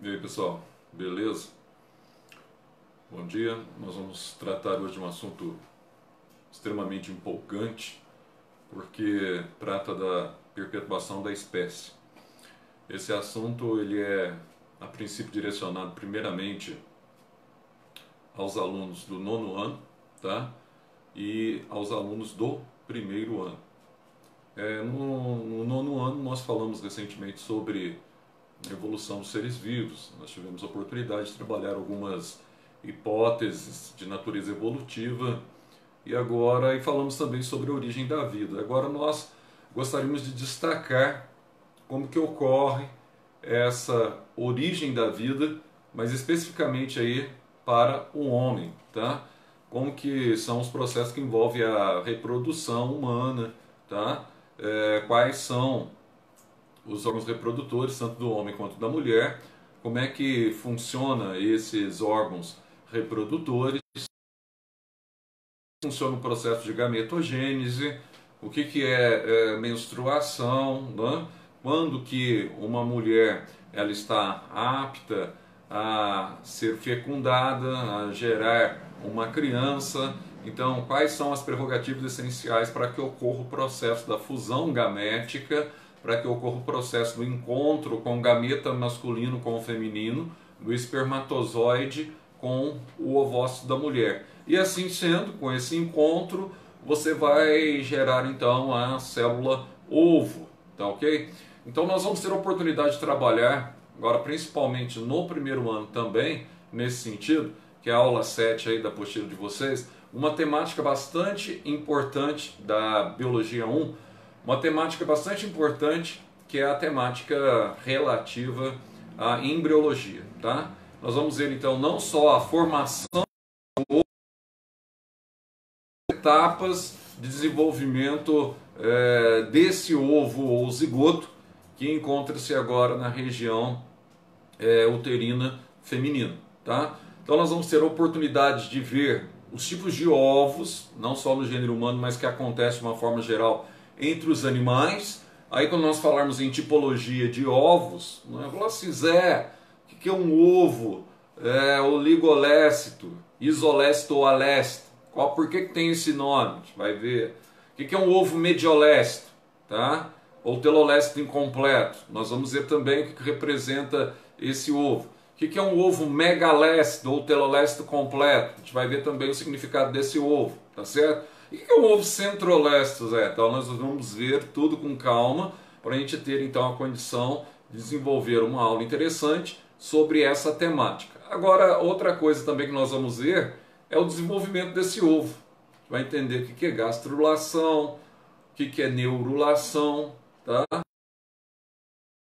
E aí pessoal, beleza? Bom dia. Nós vamos tratar hoje de um assunto extremamente empolgante, porque trata da perpetuação da espécie. Esse assunto ele é, a princípio, direcionado primeiramente aos alunos do nono ano, tá? E aos alunos do primeiro ano. No nono ano nós falamos recentemente sobre a evolução dos seres vivos. Nós tivemos a oportunidade de trabalhar algumas hipóteses de natureza evolutiva e falamos também sobre a origem da vida. Agora nós gostaríamos de destacar como que ocorre essa origem da vida, mas especificamente aí para o homem, tá? Como que são os processos que envolvem a reprodução humana, tá? Quais são os órgãos reprodutores, tanto do homem quanto da mulher, como é que funciona esses órgãos reprodutores, funciona o processo de gametogênese, o que é menstruação, né? Quando que uma mulher ela está apta a ser fecundada, a gerar uma criança. Então, quais são as prerrogativas essenciais para que ocorra o processo da fusão gamética, para que ocorra o processo do encontro com o gameta masculino com o feminino, do espermatozoide com o ovócito da mulher. E assim sendo, com esse encontro, você vai gerar então a célula ovo, tá ok? Então nós vamos ter a oportunidade de trabalhar, agora principalmente no primeiro ano também, nesse sentido, que é a aula 7 aí da apostila de vocês, uma temática bastante importante da Biologia 1, uma temática bastante importante que é a temática relativa à embriologia, tá? Nós vamos ver então não só a formação, etapas de desenvolvimento desse ovo ou zigoto que encontra-se agora na região uterina feminina, tá? Então nós vamos ter a oportunidade de ver os tipos de ovos, não só no gênero humano, mas que acontece de uma forma geral entre os animais. Aí quando nós falarmos em tipologia de ovos, não é? Falar assim, Zé, o que é um ovo oligolécito, isolécito ou alécito? Por que tem esse nome? A gente vai ver. O que é um ovo mediolécito, tá? Ou telolécito incompleto. Nós vamos ver também o que representa esse ovo. O que é um ovo megalécito ou telolécito completo? A gente vai ver também o significado desse ovo, tá certo? E o que é um ovo centrolécito, Zé? Então nós vamos ver tudo com calma para a gente ter então a condição de desenvolver uma aula interessante sobre essa temática. Agora, outra coisa também que nós vamos ver é o desenvolvimento desse ovo. A gente vai entender o que é gastrulação, o que é neurulação, tá?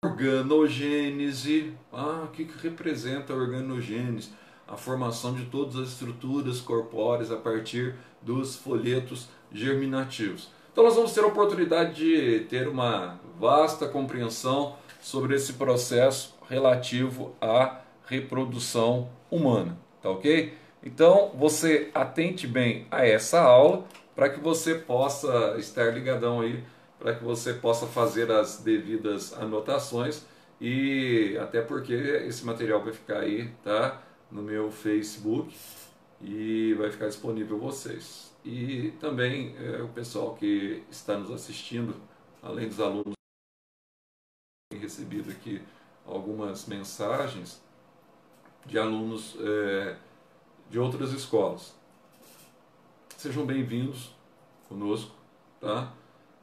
Organogênese. O que representa a organogênese? A formação de todas as estruturas corpóreas a partir dos folhetos germinativos. Então nós vamos ter a oportunidade de ter uma vasta compreensão sobre esse processo relativo à reprodução humana, tá ok? Então você atente bem a essa aula para que você possa estar ligadão aí, para que você possa fazer as devidas anotações e até porque esse material vai ficar aí, tá, no meu Facebook e vai ficar disponível para vocês. E também o pessoal que está nos assistindo, além dos alunos que têm recebido aqui algumas mensagens de alunos de outras escolas. Sejam bem-vindos conosco, tá?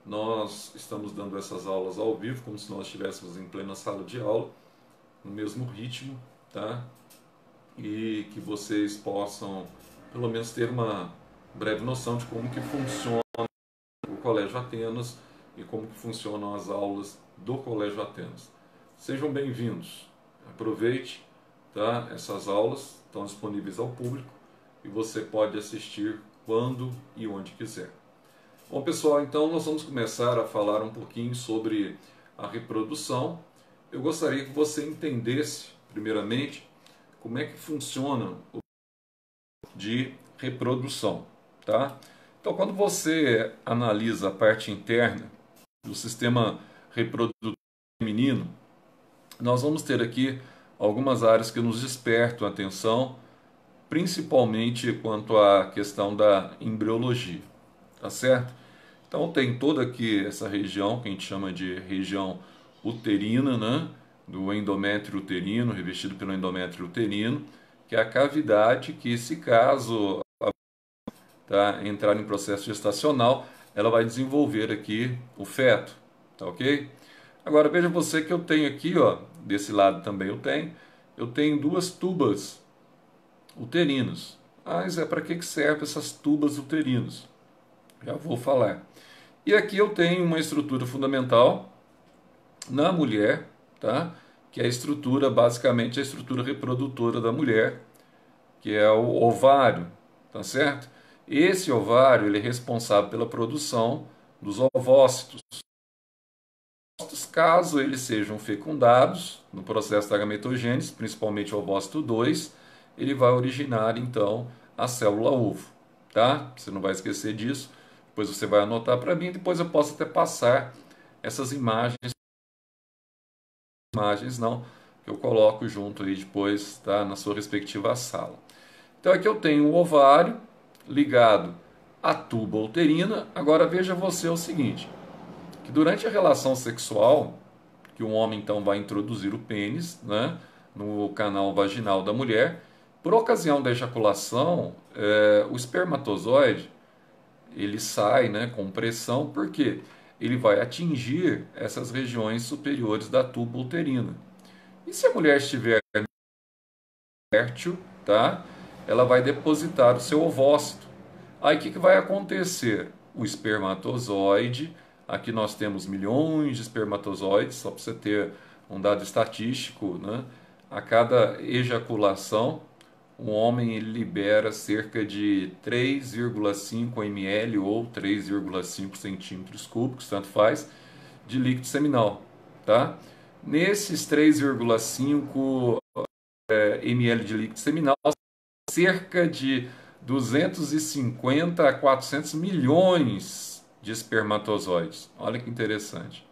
Nós estamos dando essas aulas ao vivo, como se nós estivéssemos em plena sala de aula, no mesmo ritmo, tá? E que vocês possam, pelo menos, ter uma breve noção de como que funciona o Colégio Atenas e como que funcionam as aulas do Colégio Atenas. Sejam bem-vindos. Aproveite, tá? Essas aulas estão disponíveis ao público e você pode assistir quando e onde quiser. Bom, pessoal, então nós vamos começar a falar um pouquinho sobre a reprodução. Eu gostaria que você entendesse, primeiramente, como é que funciona o de reprodução, tá? Então, quando você analisa a parte interna do sistema reprodutor feminino, nós vamos ter aqui algumas áreas que nos despertam a atenção, principalmente quanto à questão da embriologia, tá certo? Então tem toda aqui essa região que a gente chama de região uterina, né? Do endométrio uterino, revestido pelo endométrio uterino, que é a cavidade que, se caso entrar em processo gestacional, ela vai desenvolver aqui o feto, tá ok? Agora veja você que eu tenho aqui, ó, desse lado também eu tenho duas tubas uterinas. Mas para que servem essas tubas uterinas? Já vou falar. E aqui eu tenho uma estrutura fundamental na mulher, tá? Que é a estrutura, basicamente a estrutura reprodutora da mulher, que é o ovário, tá certo? Esse ovário ele é responsável pela produção dos ovócitos. Caso eles sejam fecundados no processo da gametogênese, principalmente o ovócito 2, ele vai originar então a célula ovo, tá? Você não vai esquecer disso. Depois você vai anotar para mim, depois eu posso até passar essas imagens não, que eu coloco junto aí depois, tá, na sua respectiva sala. Então aqui eu tenho o ovário ligado à tuba uterina. Agora veja você o seguinte, que durante a relação sexual, que o homem então vai introduzir o pênis, né, no canal vaginal da mulher, por ocasião da ejaculação, o espermatozoide ele sai, né, com pressão, porque ele vai atingir essas regiões superiores da tuba uterina. E se a mulher estiver fértil, tá? Ela vai depositar o seu ovócito. Aí o que vai acontecer? O espermatozoide, aqui nós temos milhões de espermatozoides, só para você ter um dado estatístico, né? A cada ejaculação, o homem ele libera cerca de 3,5 ml ou 3,5 centímetros cúbicos, tanto faz, de líquido seminal, tá? Nesses 3,5 ml de líquido seminal, cerca de 250 a 400 milhões de espermatozoides. Olha que interessante.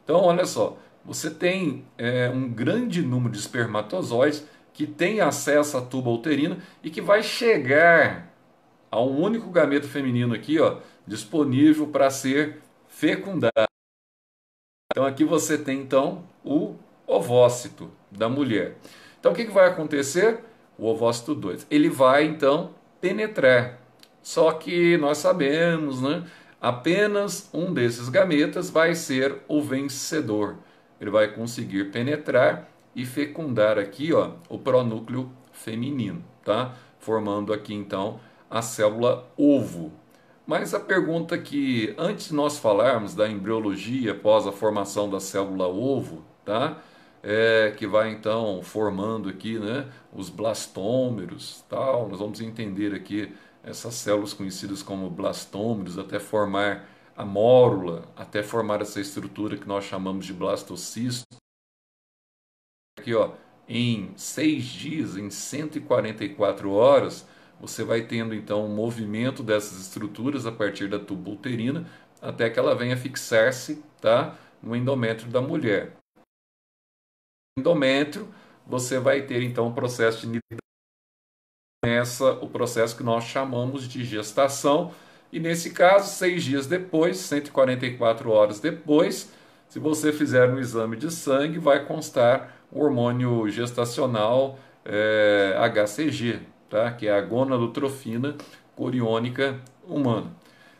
Então, olha só, você tem um grande número de espermatozoides que tem acesso à tuba uterina e que vai chegar a um único gameto feminino aqui, ó, disponível para ser fecundado. Então aqui você tem então o ovócito da mulher. Então o que vai acontecer? O ovócito 2. Ele vai então penetrar. Só que nós sabemos, né? Apenas um desses gametas vai ser o vencedor. Ele vai conseguir penetrar e fecundar aqui, ó, o pronúcleo feminino, tá? Formando aqui então a célula ovo. Mas a pergunta que, antes de nós falarmos da embriologia após a formação da célula ovo, tá? Que vai então formando aqui, né, os blastômeros, tal. Nós vamos entender aqui essas células conhecidas como blastômeros até formar a mórula, até formar essa estrutura que nós chamamos de blastocisto. Aqui, ó, em 6 dias, em 144 horas, você vai tendo então um movimento dessas estruturas a partir da tuba uterina até que ela venha fixar-se, tá, no endométrio da mulher. No endométrio, você vai ter então o processo de começa o processo que nós chamamos de gestação, e nesse caso, 6 dias depois, 144 horas depois, se você fizer um exame de sangue, vai constar o hormônio gestacional HCG, tá? Que é a gonadotrofina coriônica humana.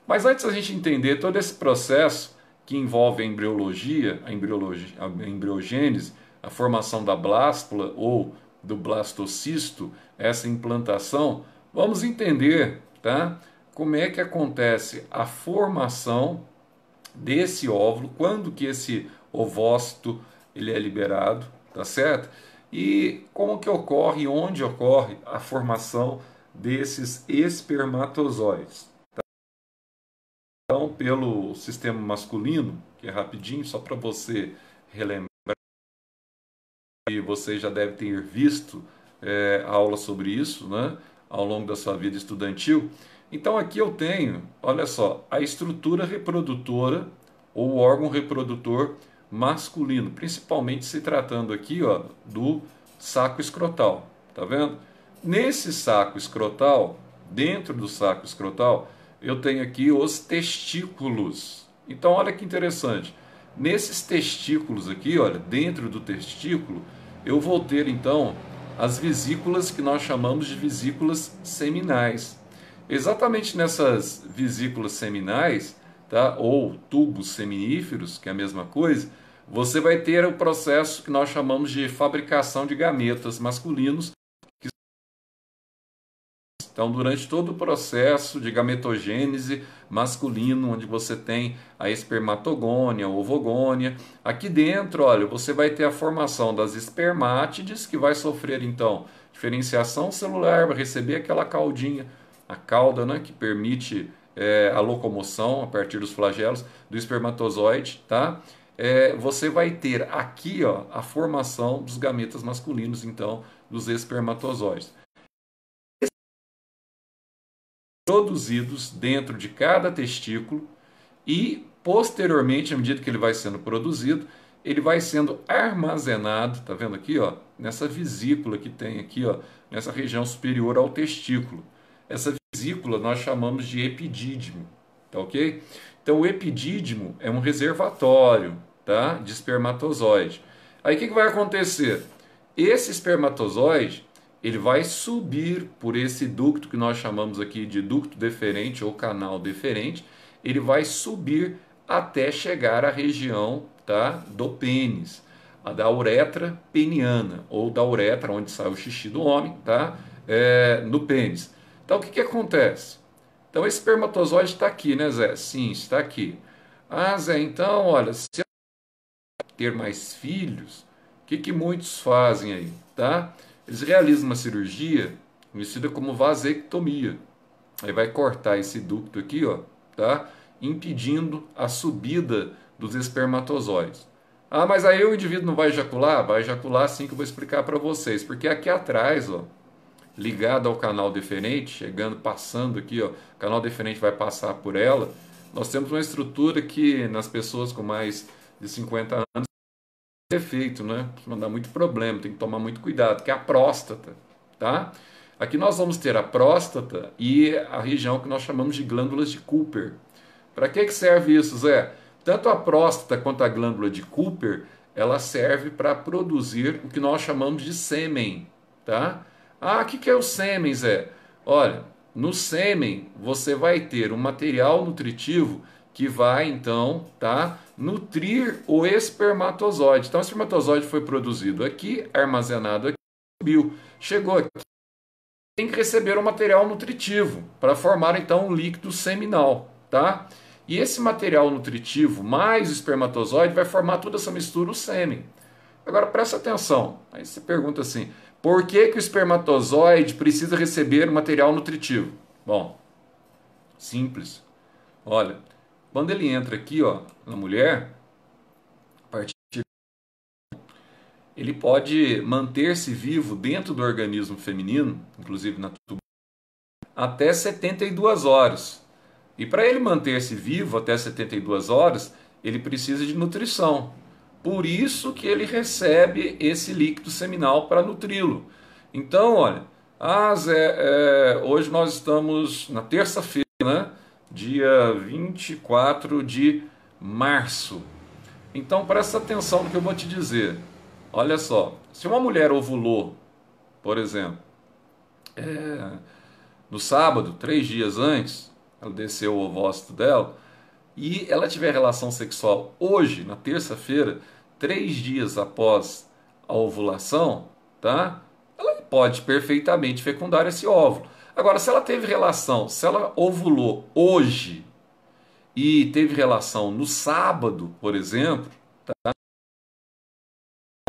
Mas antes da gente entender todo esse processo que envolve a embriologia, a embriogênese, a formação da blástula ou do blastocisto, essa implantação, vamos entender, tá? Como é que acontece a formação desse óvulo, quando que esse ovócito ele é liberado, tá certo? E como que ocorre, onde ocorre a formação desses espermatozoides. Tá? Então, pelo sistema masculino, que é rapidinho, só para você relembrar, e você já deve ter visto aula sobre isso, né, ao longo da sua vida estudantil. Então aqui eu tenho, olha só, a estrutura reprodutora ou o órgão reprodutor masculino, principalmente se tratando aqui, ó, do saco escrotal, tá vendo? Nesse saco escrotal, dentro do saco escrotal, eu tenho aqui os testículos. Então, olha que interessante. Nesses testículos aqui, olha, dentro do testículo, eu vou ter então as vesículas que nós chamamos de vesículas seminais. Exatamente nessas vesículas seminais, tá? Ou tubos seminíferos, que é a mesma coisa, você vai ter o processo que nós chamamos de fabricação de gametas masculinos. Então, durante todo o processo de gametogênese masculino, onde você tem a espermatogônia, a ovogônia, aqui dentro, olha, você vai ter a formação das espermátides, que vai sofrer, então, diferenciação celular, vai receber aquela caudinha, a cauda, né, que permite a locomoção a partir dos flagelos do espermatozoide, tá? Você vai ter aqui, ó, a formação dos gametas masculinos, então, dos espermatozoides. Produzidos dentro de cada testículo e, posteriormente, à medida que ele vai sendo produzido, ele vai sendo armazenado, tá vendo aqui, ó, nessa vesícula que tem aqui, ó, nessa região superior ao testículo. Essa vesícula nós chamamos de epidídimo, tá ok? Então, o epidídimo é um reservatório, tá, de espermatozoide. Aí, o que vai acontecer? Esse espermatozoide ele vai subir por esse ducto que nós chamamos aqui de ducto deferente ou canal deferente, ele vai subir até chegar à região, tá, do pênis, a da uretra peniana, ou da uretra, onde sai o xixi do homem, tá, no pênis. Então, o que acontece? Então, esse espermatozoide está aqui, né, Zé? Sim, está aqui. Ah, Zé, então, olha, se eu ter mais filhos, o que muitos fazem aí, tá? Eles realizam uma cirurgia conhecida como vasectomia. Aí vai cortar esse ducto aqui, ó, tá? Impedindo a subida dos espermatozoides. Ah, mas aí o indivíduo não vai ejacular? Vai ejacular sim, que eu vou explicar para vocês. Porque aqui atrás, ó, ligado ao canal deferente, chegando, passando aqui, ó, o canal deferente vai passar por ela, nós temos uma estrutura que nas pessoas com mais de 50 anos defeito, né? Vai dar muito problema, tem que tomar muito cuidado, que é a próstata, tá? Aqui nós vamos ter a próstata e a região que nós chamamos de glândulas de Cooper. Para que serve isso, Zé? Tanto a próstata quanto a glândula de Cooper, ela serve para produzir o que nós chamamos de sêmen, tá? Ah, o que é o sêmen, Zé? Olha, no sêmen você vai ter um material nutritivo que vai, então, tá, nutrir o espermatozoide. Então, o espermatozoide foi produzido aqui, armazenado aqui, subiu, chegou aqui, tem que receber um material nutritivo para formar, então, um líquido seminal, tá? E esse material nutritivo mais o espermatozoide vai formar toda essa mistura, o sêmen. Agora, presta atenção. Aí você pergunta assim, por que o espermatozoide precisa receber um material nutritivo? Bom, simples. Olha, quando ele entra aqui, ó, na mulher, a partir ele pode manter-se vivo dentro do organismo feminino, inclusive na tuba, até 72 horas. E para ele manter-se vivo até 72 horas, ele precisa de nutrição. Por isso que ele recebe esse líquido seminal para nutri-lo. Então, olha, Zé, hoje nós estamos na terça-feira, né? Dia 24 de março. Então presta atenção no que eu vou te dizer. Olha só, se uma mulher ovulou, por exemplo, no sábado, 3 dias antes, ela desceu o ovócito dela, e ela tiver relação sexual hoje, na terça-feira, 3 dias após a ovulação, tá? Ela pode perfeitamente fecundar esse óvulo. Agora, se ela teve relação, se ela ovulou hoje e teve relação no sábado, por exemplo, tá?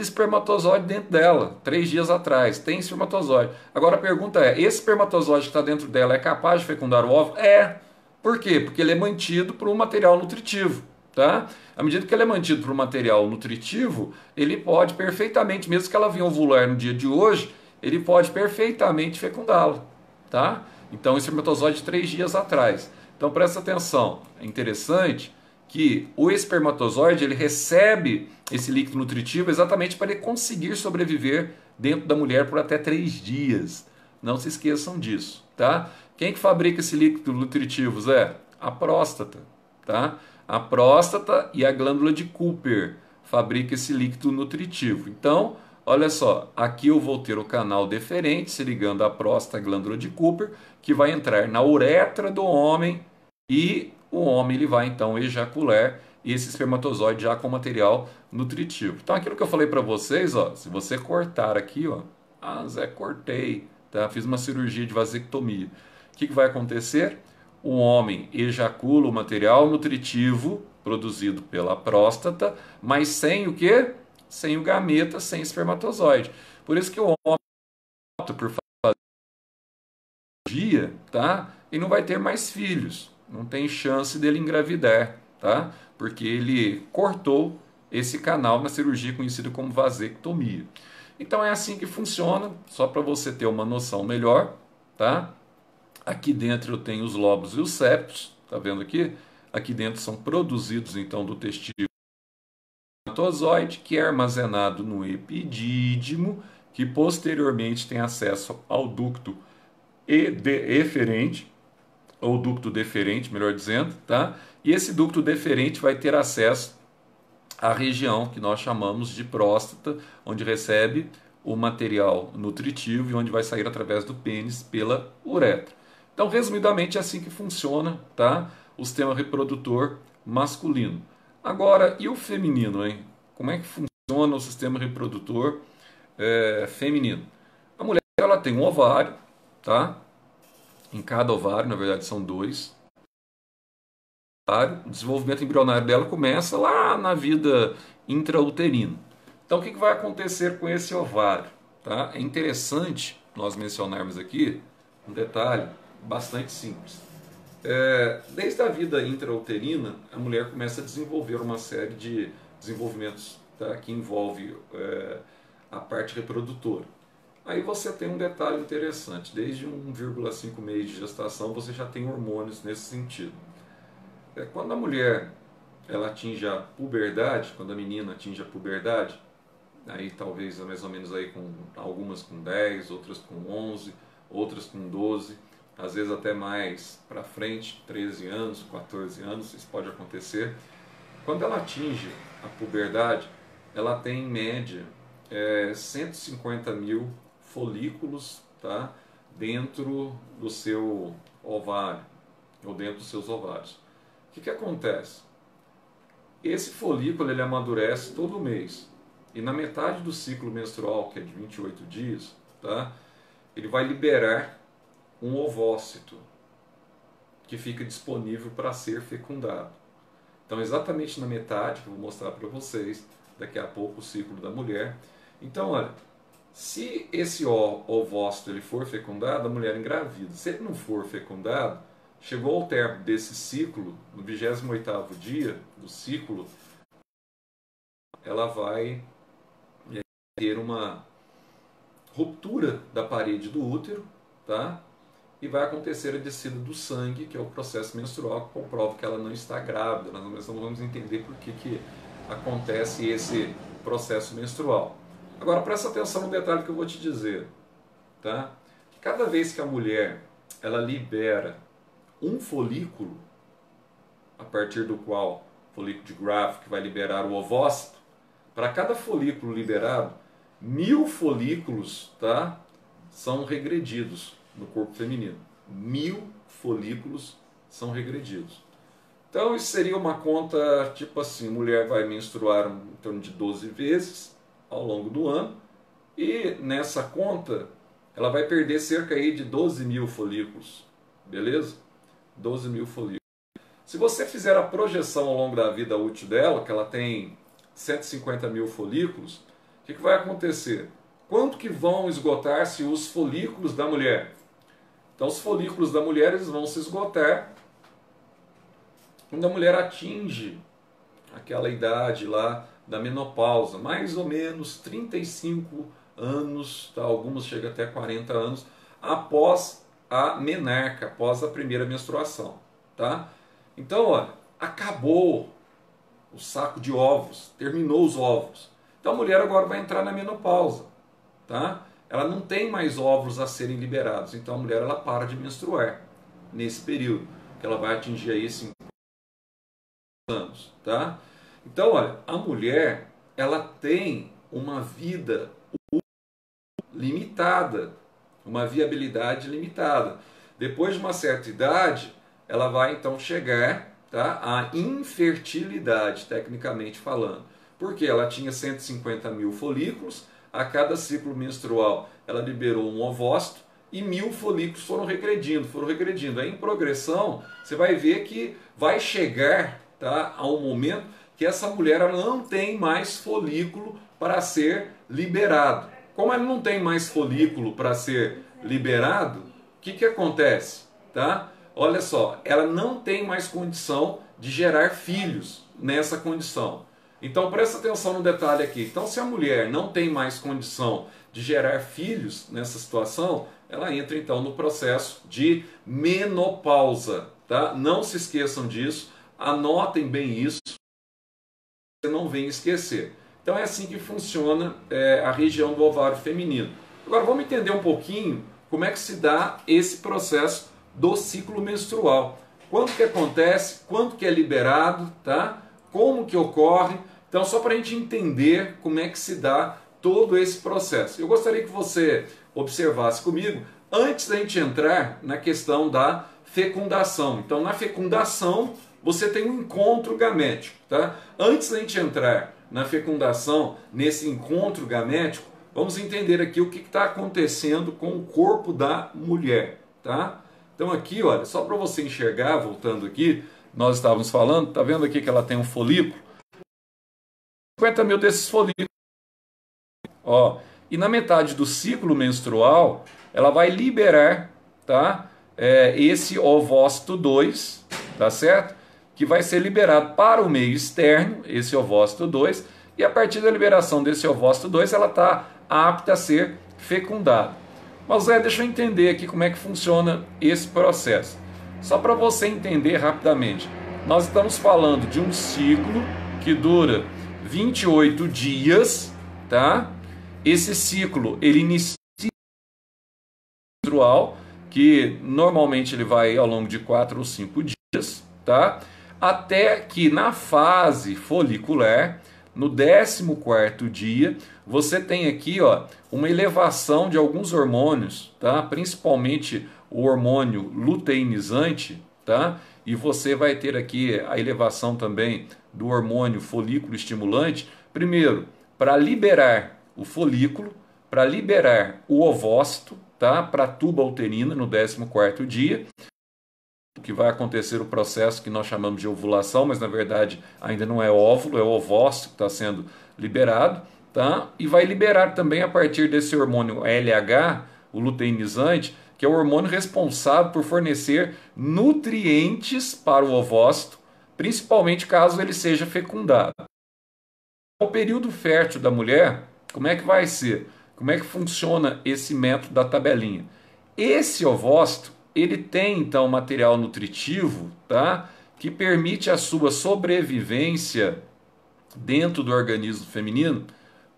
Espermatozoide dentro dela, 3 dias atrás, tem espermatozoide. Agora a pergunta é, esse espermatozoide que está dentro dela é capaz de fecundar o óvulo? É. Por quê? Porque ele é mantido por um material nutritivo, tá? À medida que ele é mantido por um material nutritivo, ele pode perfeitamente, mesmo que ela venha ovular no dia de hoje, ele pode perfeitamente fecundá-la, tá? Então, esse espermatozoide 3 dias atrás. Então, presta atenção, é interessante que o espermatozoide ele recebe esse líquido nutritivo exatamente para ele conseguir sobreviver dentro da mulher por até 3 dias. Não se esqueçam disso, tá? Quem que fabrica esse líquido nutritivo, Zé? A próstata, tá? A próstata e a glândula de Cooper fabrica esse líquido nutritivo. Então, olha só, aqui eu vou ter o canal deferente se ligando à próstata, à glândula de Cooper, que vai entrar na uretra do homem e o homem ele vai então ejacular esse espermatozoide já com material nutritivo. Então aquilo que eu falei para vocês, ó, se você cortar aqui, ó, Zé, cortei, tá? Fiz uma cirurgia de vasectomia. O que vai acontecer? O homem ejacula o material nutritivo produzido pela próstata, mas sem o quê? Sem o gameta, sem espermatozoide. Por isso que o homem opta por fazer cirurgia, tá? E não vai ter mais filhos. Não tem chance dele engravidar, tá? Porque ele cortou esse canal na cirurgia conhecida como vasectomia. Então é assim que funciona, só para você ter uma noção melhor, tá? Aqui dentro eu tenho os lóbulos e os septos, tá vendo aqui? Aqui dentro são produzidos então do testículo espermatozoide, que é armazenado no epidídimo, que posteriormente tem acesso ao ducto eferente, ou ducto deferente, melhor dizendo, tá? E esse ducto deferente vai ter acesso à região que nós chamamos de próstata, onde recebe o material nutritivo e onde vai sair através do pênis pela uretra. Então, resumidamente, é assim que funciona, tá? O sistema reprodutor masculino. Agora, e o feminino, hein? Como é que funciona o sistema reprodutor feminino? A mulher ela tem um ovário, tá? Em cada ovário, na verdade, são 2. O desenvolvimento embrionário dela começa lá na vida intrauterina. Então, o que vai acontecer com esse ovário? Tá? É interessante nós mencionarmos aqui um detalhe bastante simples. Desde a vida intrauterina, a mulher começa a desenvolver uma série de desenvolvimentos, tá? Que envolve a parte reprodutora. Aí você tem um detalhe interessante, desde 1,5 mês de gestação você já tem hormônios nesse sentido. Quando a mulher ela atinge a puberdade, quando a menina atinge a puberdade, aí talvez mais ou menos aí com algumas com 10, outras com 11, outras com 12, às vezes até mais para frente, 13 anos, 14 anos, isso pode acontecer. Quando ela atinge a puberdade, ela tem em média 150 mil folículos, tá, dentro do seu ovário, ou dentro dos seus ovários. O que acontece? Esse folículo ele amadurece todo mês. E na metade do ciclo menstrual, que é de 28 dias, tá, ele vai liberar um ovócito que fica disponível para ser fecundado. Então, exatamente na metade, que eu vou mostrar para vocês daqui a pouco o ciclo da mulher. Então, olha, se esse ovócito ele for fecundado, a mulher engravida. Se ele não for fecundado, chegou ao término desse ciclo, no 28º dia do ciclo, ela vai ter uma ruptura da parede do útero, tá? E vai acontecer a descida do sangue, que é o processo menstrual, que comprova que ela não está grávida. Nós vamos entender por que acontece esse processo menstrual. Agora presta atenção no detalhe que eu vou te dizer, tá? Cada vez que a mulher ela libera um folículo, a partir do qual folículo de Graf, que vai liberar o ovócito, para cada folículo liberado, 1000 folículos, tá, são regredidos no corpo feminino. 1000 folículos são regredidos. Então isso seria uma conta tipo assim, mulher vai menstruar em torno de 12 vezes ao longo do ano e nessa conta ela vai perder cerca aí de 12 mil folículos, beleza? 12 mil folículos. Se você fizer a projeção ao longo da vida útil dela, que ela tem 150 mil folículos, o que vai acontecer? Quanto que vão esgotar-se os folículos da mulher? Então os folículos da mulher eles vão se esgotar quando a mulher atinge aquela idade lá da menopausa, mais ou menos 35 anos, tá? Alguns chegam até 40 anos, após a menarca, após a primeira menstruação. Tá? Então, olha, acabou o saco de ovos, terminou os ovos. Então a mulher agora vai entrar na menopausa, tá? Ela não tem mais óvulos a serem liberados, então a mulher ela para de menstruar nesse período, que ela vai atingir aí 50 anos, tá? Então, olha, a mulher ela tem uma vida limitada, uma viabilidade limitada. Depois de uma certa idade, ela vai então chegar, tá, à infertilidade, tecnicamente falando. Porque ela tinha 150 mil folículos, a cada ciclo menstrual ela liberou um ovócito e 1000 folículos foram regredindo, Aí em progressão, você vai ver que vai chegar, tá, a um momento que essa mulher ela não tem mais folículo para ser liberado. Como ela não tem mais folículo para ser liberado, o que acontece? Tá? Olha só, ela não tem mais condição de gerar filhos nessa condição. Então presta atenção no detalhe aqui. Então se a mulher não tem mais condição de gerar filhos nessa situação, ela entra então no processo de menopausa. Tá? Não se esqueçam disso, anotem bem isso, você não venha esquecer. Então é assim que funciona a região do ovário feminino. Agora vamos entender um pouquinho como é que se dá esse processo do ciclo menstrual. Quando que acontece, quando que é liberado, tá? Como que ocorre. Então só para a gente entender como é que se dá todo esse processo. Eu gostaria que você observasse comigo, antes da gente entrar na questão da fecundação. Então na fecundação você tem um encontro gamético. Tá? Antes da gente entrar na fecundação, nesse encontro gamético, vamos entender aqui o que está acontecendo com o corpo da mulher, tá? Então aqui, olha, só para você enxergar, voltando aqui, nós estávamos falando, tá vendo aqui que ela tem um folículo? 50 mil desses folículos. Ó, e na metade do ciclo menstrual, ela vai liberar, tá? Esse ovócito 2, tá certo? Que vai ser liberado para o meio externo, esse ovócito 2, e a partir da liberação desse ovócito 2, ela está apta a ser fecundada. Mas deixa eu entender aqui como é que funciona esse processo. Só para você entender rapidamente, nós estamos falando de um ciclo que dura 28 dias, tá? Esse ciclo, ele inicia menstrual, que normalmente ele vai ao longo de 4 ou 5 dias, tá? Até que na fase folicular, no 14º dia, você tem aqui, ó, uma elevação de alguns hormônios, tá? Principalmente o hormônio luteinizante, tá? E você vai ter aqui a elevação também do hormônio folículo estimulante, primeiro, para liberar o folículo, para liberar o ovócito, tá? Para a tuba uterina no 14º dia, que vai acontecer o processo que nós chamamos de ovulação, mas na verdade ainda não é óvulo, é o ovócito que está sendo liberado, tá? E vai liberar também a partir desse hormônio LH, o luteinizante, que é o hormônio responsável por fornecer nutrientes para o ovócito, principalmente caso ele seja fecundado. O período fértil da mulher, como é que vai ser? Como é que funciona esse método da tabelinha? Esse ovócito, ele tem então material nutritivo, tá? Que permite a sua sobrevivência dentro do organismo feminino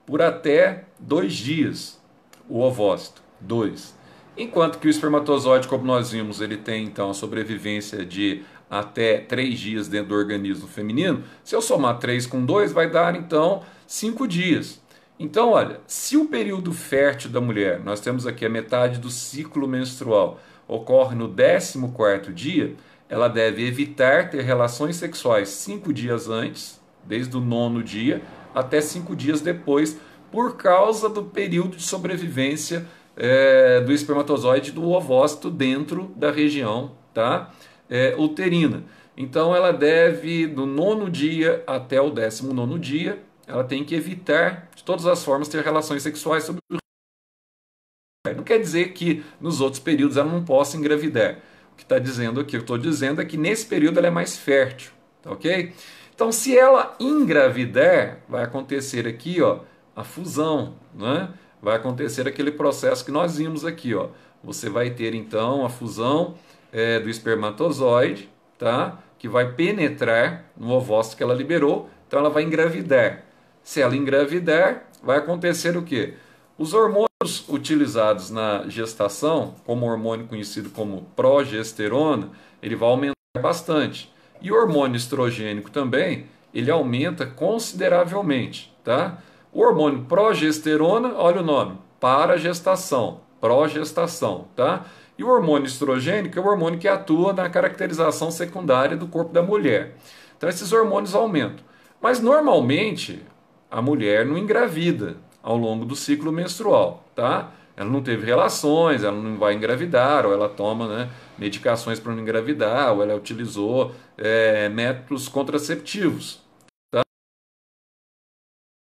por até 2 dias, o ovócito, 2. Enquanto que o espermatozoide, como nós vimos, ele tem então a sobrevivência de até 3 dias dentro do organismo feminino. Se eu somar 3 com 2, vai dar então 5 dias. Então, olha, se o período fértil da mulher, nós temos aqui a metade do ciclo menstrual, ocorre no 14º dia, ela deve evitar ter relações sexuais 5 dias antes, desde o 9º dia até 5 dias depois, por causa do período de sobrevivência do espermatozoide do ovócito dentro da região, tá? Uterina. Então ela deve, do 9º dia até o 19º dia, ela tem que evitar, de todas as formas, ter relações sexuais sobre o... Não quer dizer que nos outros períodos ela não possa engravidar. O que está dizendo aqui, eu estou dizendo é que nesse período ela é mais fértil, tá ok? Então, se ela engravidar, vai acontecer aqui, ó, a fusão, né? Vai acontecer aquele processo que nós vimos aqui, ó. Você vai ter então a fusão do espermatozoide, tá? Que vai penetrar no ovócito que ela liberou. Então ela vai engravidar. Se ela engravidar, vai acontecer o quê? Os hormônios utilizados na gestação, como o hormônio conhecido como progesterona, ele vai aumentar bastante. E o hormônio estrogênico também, ele aumenta consideravelmente, tá? O hormônio progesterona, olha o nome, para gestação, progestação, tá? E o hormônio estrogênico é o hormônio que atua na caracterização secundária do corpo da mulher. Então esses hormônios aumentam. Mas normalmente a mulher não engravida ao longo do ciclo menstrual, tá? Ela não teve relações, ela não vai engravidar, ou ela toma, né, medicações para não engravidar, ou ela utilizou métodos contraceptivos, tá?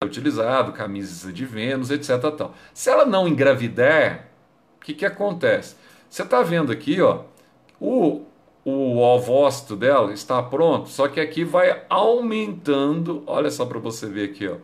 Utilizado, camisas de Vênus, etc. Tal. Se ela não engravidar, o que acontece? Você está vendo aqui, ó, o ovócito dela está pronto, só que aqui vai aumentando, olha só para você ver aqui, ó,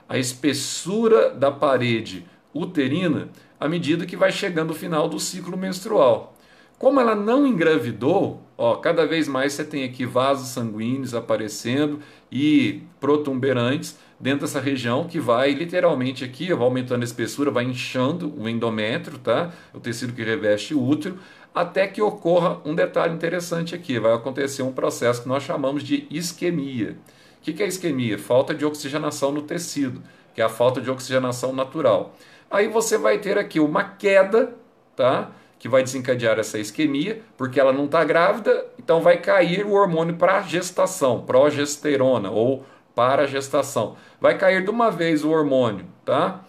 a espessura da parede uterina à medida que vai chegando o final do ciclo menstrual. Como ela não engravidou, ó, cada vez mais você tem aqui vasos sanguíneos aparecendo e protuberantes dentro dessa região que vai literalmente aqui, vai aumentando a espessura, vai inchando o endométrio, tá? O tecido que reveste o útero, até que ocorra um detalhe interessante aqui, vai acontecer um processo que nós chamamos de isquemia. O que é isquemia? Falta de oxigenação no tecido, que é a falta de oxigenação natural. Aí você vai ter aqui uma queda, tá? Que vai desencadear essa isquemia, porque ela não está grávida, então vai cair o hormônio para gestação, progesterona ou para gestação. Vai cair de uma vez o hormônio, tá?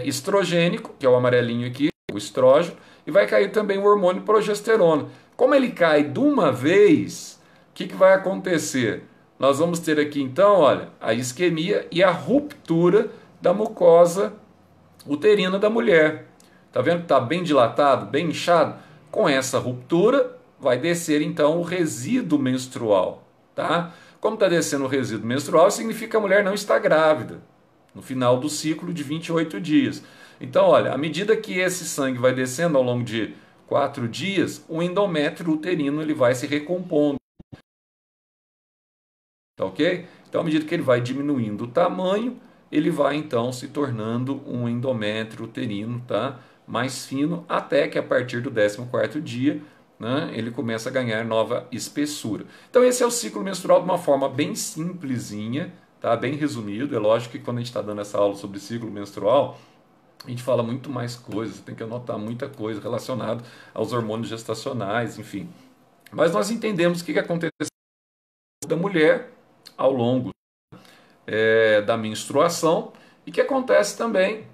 Estrogênico, que é o amarelinho aqui, o estrógeno, e vai cair também o hormônio progesterona. Como ele cai de uma vez, o que vai acontecer? Nós vamos ter aqui então, olha, a isquemia e a ruptura da mucosa uterina da mulher. Tá vendo que está bem dilatado, bem inchado? Com essa ruptura vai descer então o resíduo menstrual, tá? Como está descendo o resíduo menstrual, significa que a mulher não está grávida no final do ciclo de 28 dias. Então, olha, à medida que esse sangue vai descendo ao longo de 4 dias, o endométrio uterino ele vai se recompondo. Tá ok? Então, à medida que ele vai diminuindo o tamanho, ele vai então se tornando um endométrio uterino, tá? Mais fino, até que a partir do 14º dia, né, ele começa a ganhar nova espessura. Então esse é o ciclo menstrual de uma forma bem simplesinha, tá? Bem resumido. É lógico que quando a gente está dando essa aula sobre ciclo menstrual, a gente fala muito mais coisas, tem que anotar muita coisa relacionada aos hormônios gestacionais, enfim. Mas nós entendemos o que acontece da mulher ao longo da menstruação e que acontece também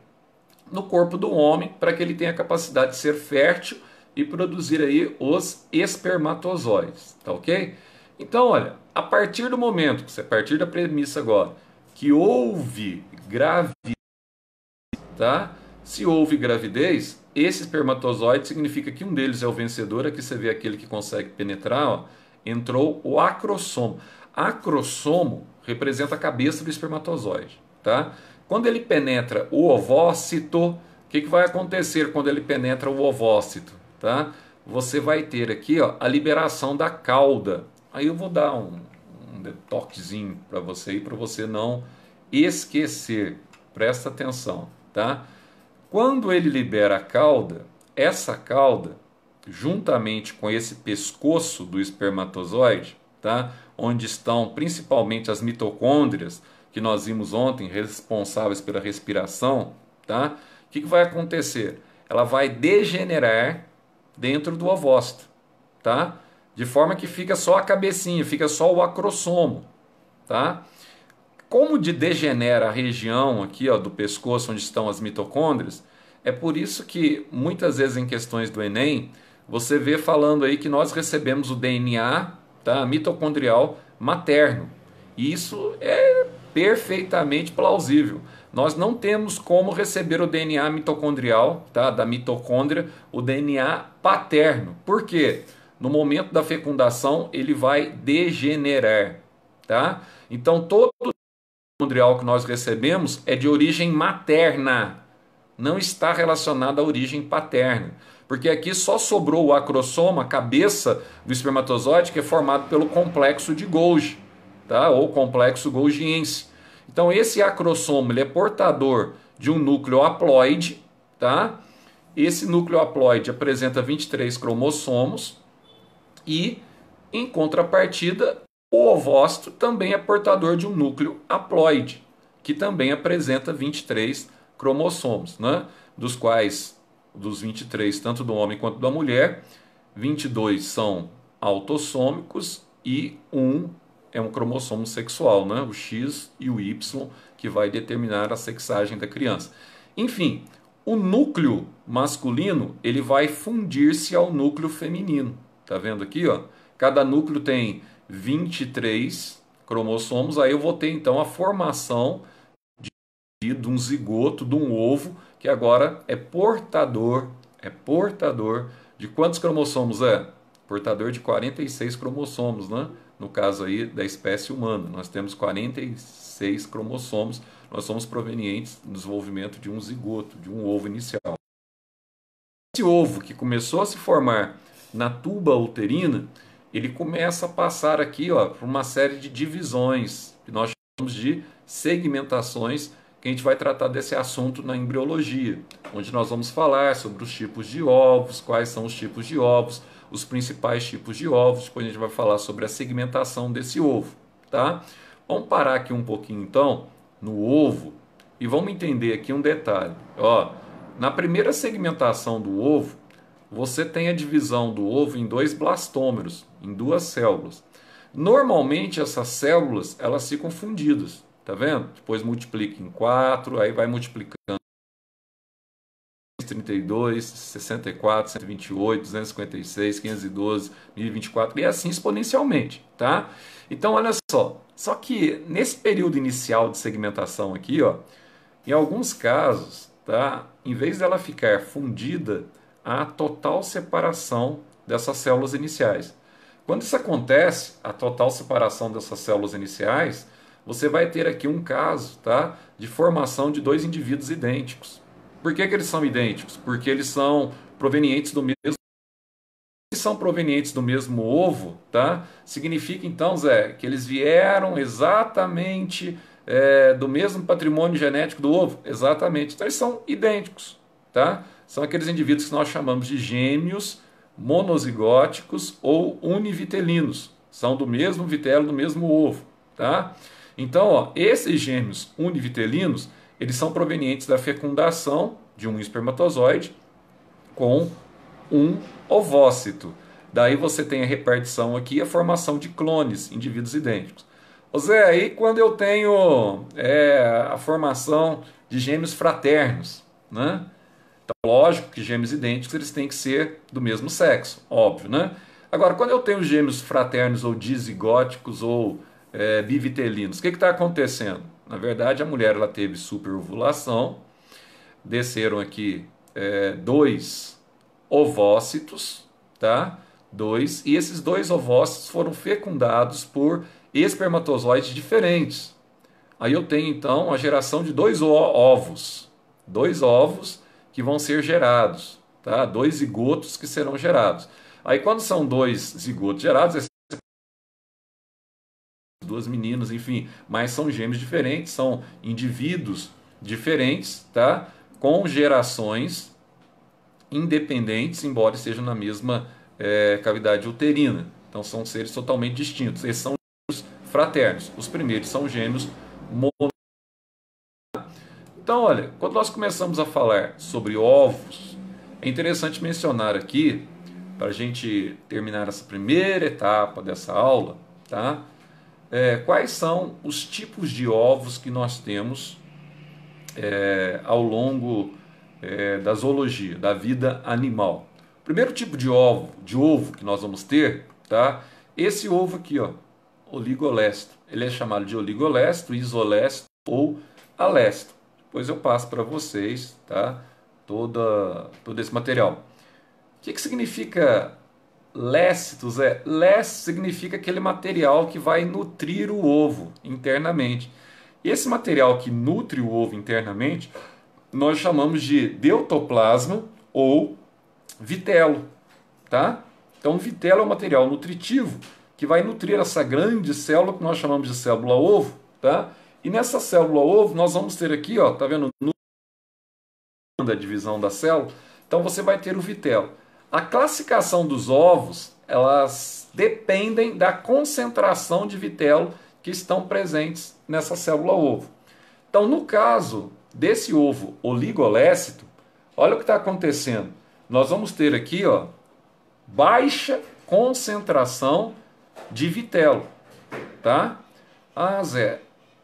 no corpo do homem para que ele tenha a capacidade de ser fértil e produzir aí os espermatozoides, tá ok? Então, olha, a partir do momento, a partir da premissa agora, que houve gravidez, tá? Se houve gravidez, esse espermatozoide significa que um deles é o vencedor, aqui você vê aquele que consegue penetrar, ó, entrou o acrossomo. Acrossomo representa a cabeça do espermatozoide, tá? Quando ele penetra o ovócito, o que vai acontecer quando ele penetra o ovócito? Tá? Você vai ter aqui, ó, a liberação da cauda. Aí eu vou dar um toquezinho para você não esquecer. Presta atenção, tá? Quando ele libera a cauda, essa cauda, juntamente com esse pescoço do espermatozoide, tá? Onde estão principalmente as mitocôndrias, que nós vimos ontem, responsáveis pela respiração, tá? O que vai acontecer? Ela vai degenerar dentro do ovócito, tá? De forma que fica só a cabecinha, fica só o acrossomo, tá? Como degenera a região aqui, ó, do pescoço onde estão as mitocôndrias, é por isso que muitas vezes em questões do Enem, você vê falando aí que nós recebemos o DNA, tá, mitocondrial materno. E isso é perfeitamente plausível. Nós não temos como receber o DNA mitocondrial, tá, da mitocôndria, o DNA paterno. Por quê? No momento da fecundação, ele vai degenerar, tá? Então, todo o mitocondrial que nós recebemos é de origem materna, não está relacionado à origem paterna. Porque aqui só sobrou o acrossoma, a cabeça do espermatozoide, que é formado pelo complexo de Golgi, tá? Ou complexo golgiense. Então esse acrossomo ele é portador de um núcleo haploide, tá? Esse núcleo haploide apresenta 23 cromossomos e, em contrapartida, o ovócito também é portador de um núcleo haploide, que também apresenta 23 cromossomos, né? Dos quais, dos 23, tanto do homem quanto da mulher, 22 são autossômicos e um é um cromossomo sexual, né? O X e o Y, que vai determinar a sexagem da criança. Enfim, o núcleo masculino ele vai fundir-se ao núcleo feminino. Tá vendo aqui, ó? Cada núcleo tem 23 cromossomos, aí eu vou ter então a formação de um zigoto, de um ovo, que agora é portador de quantos cromossomos é? Portador de 46 cromossomos, né? No caso aí da espécie humana, nós temos 46 cromossomos, nós somos provenientes do desenvolvimento de um zigoto, de um ovo inicial. Esse ovo que começou a se formar na tuba uterina, ele começa a passar aqui, ó, por uma série de divisões, que nós chamamos de segmentações, que a gente vai tratar desse assunto na embriologia, onde nós vamos falar sobre os tipos de ovos, quais são os tipos de ovos, os principais tipos de ovos, depois a gente vai falar sobre a segmentação desse ovo, tá? Vamos parar aqui um pouquinho então no ovo e vamos entender aqui um detalhe. Ó, na primeira segmentação do ovo, você tem a divisão do ovo em dois blastômeros, em duas células. Normalmente essas células elas ficam fundidas, tá vendo? Depois multiplica em 4, aí vai multiplicando 32, 64, 128, 256, 512, 1024 e assim exponencialmente, tá? Então olha só que nesse período inicial de segmentação aqui, ó, em alguns casos, tá? Em vez dela ficar fundida, há total separação dessas células iniciais. Quando isso acontece, a total separação dessas células iniciais, você vai ter aqui um caso, tá? De formação de dois indivíduos idênticos. Por que eles são idênticos? Porque eles são provenientes do mesmo. Se são provenientes do mesmo ovo, tá? Significa então, Zé, que eles vieram exatamente do mesmo patrimônio genético do ovo? Exatamente. Então eles são idênticos, tá? São aqueles indivíduos que nós chamamos de gêmeos monozigóticos ou univitelinos. São do mesmo vitelo, do mesmo ovo, tá? Então, ó, esses gêmeos univitelinos, eles são provenientes da fecundação de um espermatozoide com um ovócito. Daí você tem a repartição aqui e a formação de clones, indivíduos idênticos. Ô Zé, aí quando eu tenho a formação de gêmeos fraternos, né? Então, lógico que gêmeos idênticos eles têm que ser do mesmo sexo, óbvio, né? Agora, quando eu tenho gêmeos fraternos ou dizigóticos ou bivitelinos, o que está acontecendo? Na verdade, a mulher ela teve superovulação, desceram aqui dois ovócitos, tá? Dois, e esses dois ovócitos foram fecundados por espermatozoides diferentes. Aí eu tenho então a geração de dois ovos que vão ser gerados, tá? Dois zigotos que serão gerados. Aí quando são dois zigotos gerados, duas meninas, enfim, mas são gêmeos diferentes, são indivíduos diferentes, tá? Com gerações independentes, embora estejam na mesma cavidade uterina. Então são seres totalmente distintos. Esses são gêmeos fraternos. Os primeiros são gêmeos mono. Então, olha, quando nós começamos a falar sobre ovos, é interessante mencionar aqui, para a gente terminar essa primeira etapa dessa aula, tá? Quais são os tipos de ovos que nós temos ao longo da zoologia, da vida animal. O primeiro tipo de ovo que nós vamos ter, tá? Esse ovo aqui, ó, oligolesto. Ele é chamado de oligolesto, isolesto ou alesto. Depois eu passo para vocês, tá? Todo esse material. O que significa lécitos? Lécito significa aquele material que vai nutrir o ovo internamente. E esse material que nutre o ovo internamente, nós chamamos de deutoplasma ou vitelo, tá? Então, o vitelo é um material nutritivo que vai nutrir essa grande célula que nós chamamos de célula-ovo, tá? E nessa célula ovo, nós vamos ter aqui, ó, tá vendo? Da divisão da célula, então você vai ter o vitelo. A classificação dos ovos, elas dependem da concentração de vitelo que estão presentes nessa célula ovo. Então, no caso desse ovo oligolécito, olha o que está acontecendo. Nós vamos ter aqui, ó, baixa concentração de vitelo, tá? Ah, Zé,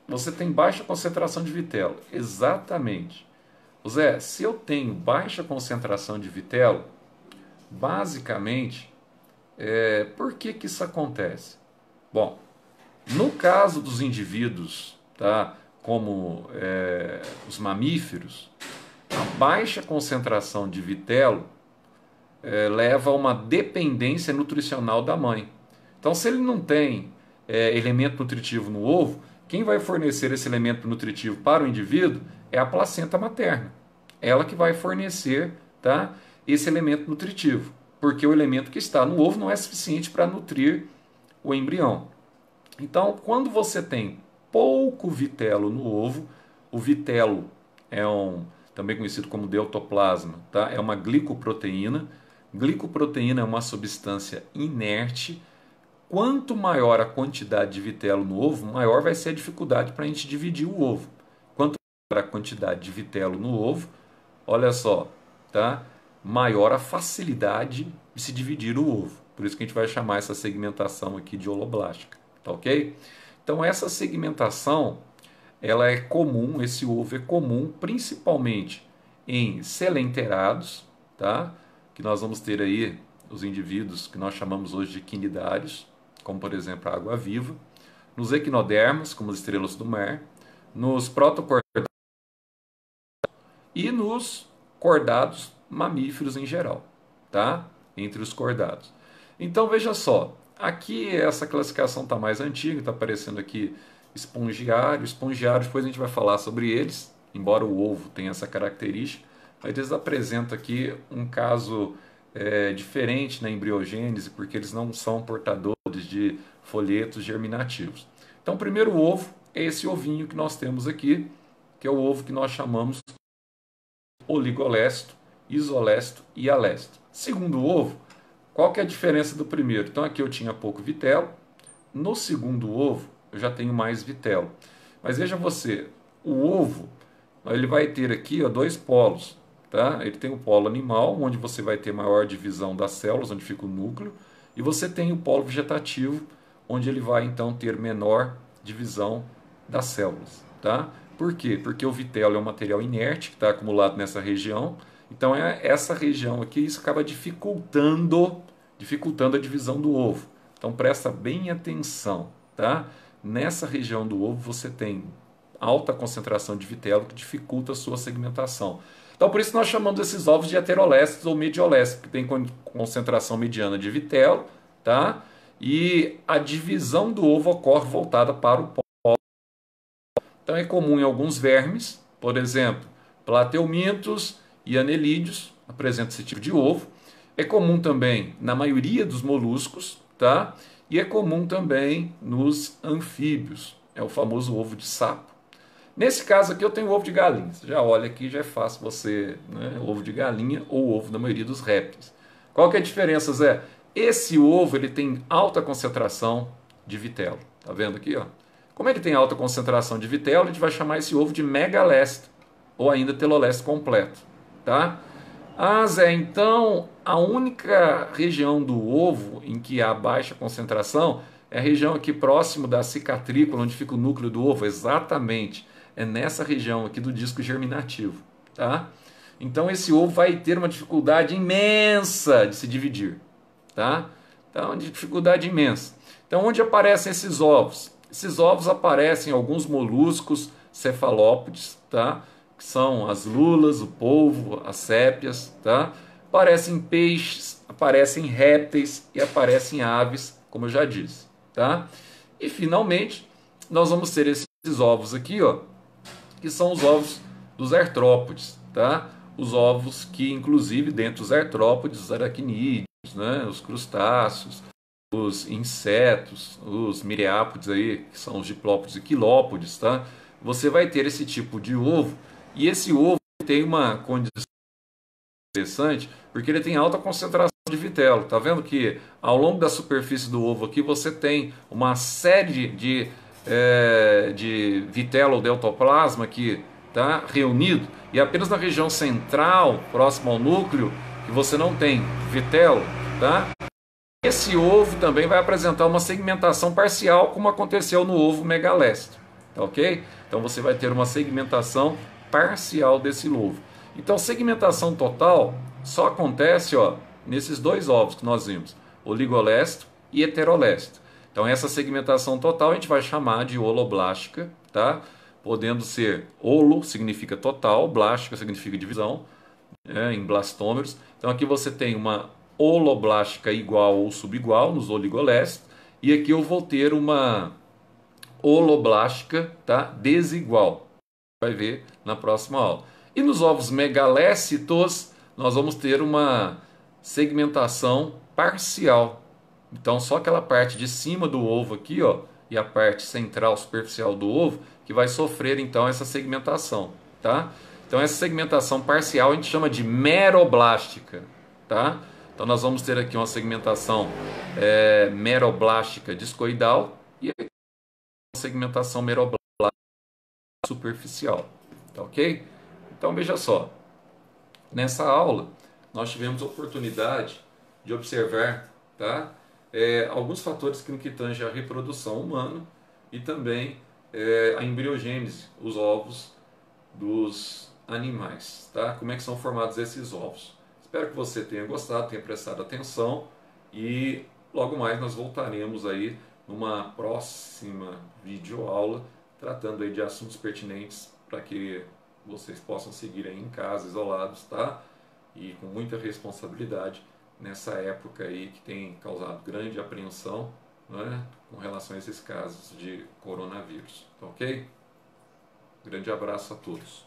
você tem baixa concentração de vitelo. Exatamente. Zé, se eu tenho baixa concentração de vitelo, basicamente, por que que isso acontece? Bom, no caso dos indivíduos, tá, como os mamíferos, a baixa concentração de vitelo leva a uma dependência nutricional da mãe. Então, se ele não tem elemento nutritivo no ovo, quem vai fornecer esse elemento nutritivo para o indivíduo é a placenta materna. Ela que vai fornecer, tá, esse elemento nutritivo, porque o elemento que está no ovo não é suficiente para nutrir o embrião. Então, quando você tem pouco vitelo no ovo, o vitelo é também conhecido como deutoplasma, tá? É uma glicoproteína. Glicoproteína é uma substância inerte. Quanto maior a quantidade de vitelo no ovo, maior vai ser a dificuldade para a gente dividir o ovo. Quanto maior a quantidade de vitelo no ovo, olha só, tá? Maior a facilidade de se dividir o ovo. Por isso que a gente vai chamar essa segmentação aqui de holoblástica, tá ok? Então essa segmentação, ela é comum, esse ovo é comum principalmente em selenterados, tá? Que nós vamos ter aí os indivíduos que nós chamamos hoje de quinidários, como por exemplo a água-viva, nos equinodermos, como as estrelas do mar, nos protocordados e nos cordados mamíferos em geral, tá? Entre os cordados. Então veja só, aqui essa classificação está mais antiga, está aparecendo aqui espongiário. Espongiário, depois a gente vai falar sobre eles, embora o ovo tenha essa característica, mas eles apresentam aqui um caso diferente na embriogênese, porque eles não são portadores de folhetos germinativos. Então, o primeiro ovo é esse ovinho que nós temos aqui, que é o ovo que nós chamamos oligolécito, isolécito e alécito. Segundo ovo, qual que é a diferença do primeiro? Então, aqui eu tinha pouco vitelo, no segundo ovo eu já tenho mais vitelo. Mas veja você, o ovo ele vai ter aqui, ó, dois polos. Tá? Ele tem o polo animal, onde você vai ter maior divisão das células, onde fica o núcleo, e você tem o polo vegetativo, onde ele vai então ter menor divisão das células. Tá? Por quê? Porque o vitelo é um material inerte que está acumulado nessa região, então é essa região aqui, isso acaba dificultando a divisão do ovo. Então presta bem atenção, tá? Nessa região do ovo você tem alta concentração de vitelo que dificulta a sua segmentação. Então, por isso nós chamamos esses ovos de heterolécitos ou mediolécitos, que tem concentração mediana de vitelo, tá? E a divisão do ovo ocorre voltada para o polo. Então, é comum em alguns vermes, por exemplo, plateumintos e anelídeos, apresentam esse tipo de ovo. É comum também na maioria dos moluscos, tá? E é comum também nos anfíbios, é o famoso ovo de sapo. Nesse caso aqui eu tenho ovo de galinha. Você já olha aqui, já é fácil você, né, ovo de galinha ou ovo da maioria dos répteis. Qual que é a diferença, Zé? Esse ovo ele tem alta concentração de vitelo. Tá vendo aqui, ó? Como ele tem alta concentração de vitelo, a gente vai chamar esse ovo de megalécito ou ainda telolécito completo, tá? Ah, Zé, então a única região do ovo em que há baixa concentração é a região aqui próximo da cicatrícula, onde fica o núcleo do ovo. Exatamente. É nessa região aqui do disco germinativo, tá? Então esse ovo vai ter uma dificuldade imensa de se dividir, tá? Então, dificuldade imensa. Então, onde aparecem esses ovos? Esses ovos aparecem em alguns moluscos cefalópodes, tá? Que são as lulas, o polvo, as sépias, tá? Aparecem peixes, aparecem répteis e aparecem aves, como eu já disse, tá? E finalmente, nós vamos ter esses ovos aqui, ó, que são os ovos dos artrópodes, tá? Os ovos que, inclusive, dentro dos artrópodes, os aracnídeos, né? Os crustáceos, os insetos, os miriápodes aí, que são os diplópodes e quilópodes, tá? você vai ter esse tipo de ovo, e esse ovo tem uma condição interessante, porque ele tem alta concentração de vitelo. Tá vendo que ao longo da superfície do ovo aqui você tem uma série de vitelo ou deltoplasma aqui, tá reunido, e apenas na região central, próximo ao núcleo, que você não tem vitelo, tá? Esse ovo também vai apresentar uma segmentação parcial, como aconteceu no ovo megaleste, tá ok? Então você vai ter uma segmentação parcial desse ovo. Então segmentação total só acontece, ó, nesses dois ovos que nós vimos, oligolesto e heterolesto. Então essa segmentação total a gente vai chamar de holoblástica, tá? Podendo ser holo significa total, blástica significa divisão, em blastômeros. Então aqui você tem uma holoblástica igual ou subigual nos oligolestos, e aqui eu vou ter uma holoblástica, tá, desigual. Vai ver na próxima aula. E nos ovos megalécitos nós vamos ter uma segmentação parcial. Então só aquela parte de cima do ovo aqui, ó, e a parte central superficial do ovo que vai sofrer então essa segmentação, tá? Então essa segmentação parcial a gente chama de meroblástica, tá? Então nós vamos ter aqui uma segmentação meroblástica discoidal e uma segmentação meroblástica superficial, tá ok? Então veja só, nessa aula nós tivemos a oportunidade de observar, tá? Alguns fatores que no que tange a reprodução humana e também a embriogênese, os ovos dos animais, tá? Como é que são formados esses ovos. Espero que você tenha gostado, tenha prestado atenção, e logo mais nós voltaremos aí numa próxima videoaula tratando aí de assuntos pertinentes para que vocês possam seguir aí em casa, isolados, tá? E com muita responsabilidade nessa época aí que tem causado grande apreensão, né, com relação a esses casos de coronavírus, tá ok? Grande abraço a todos.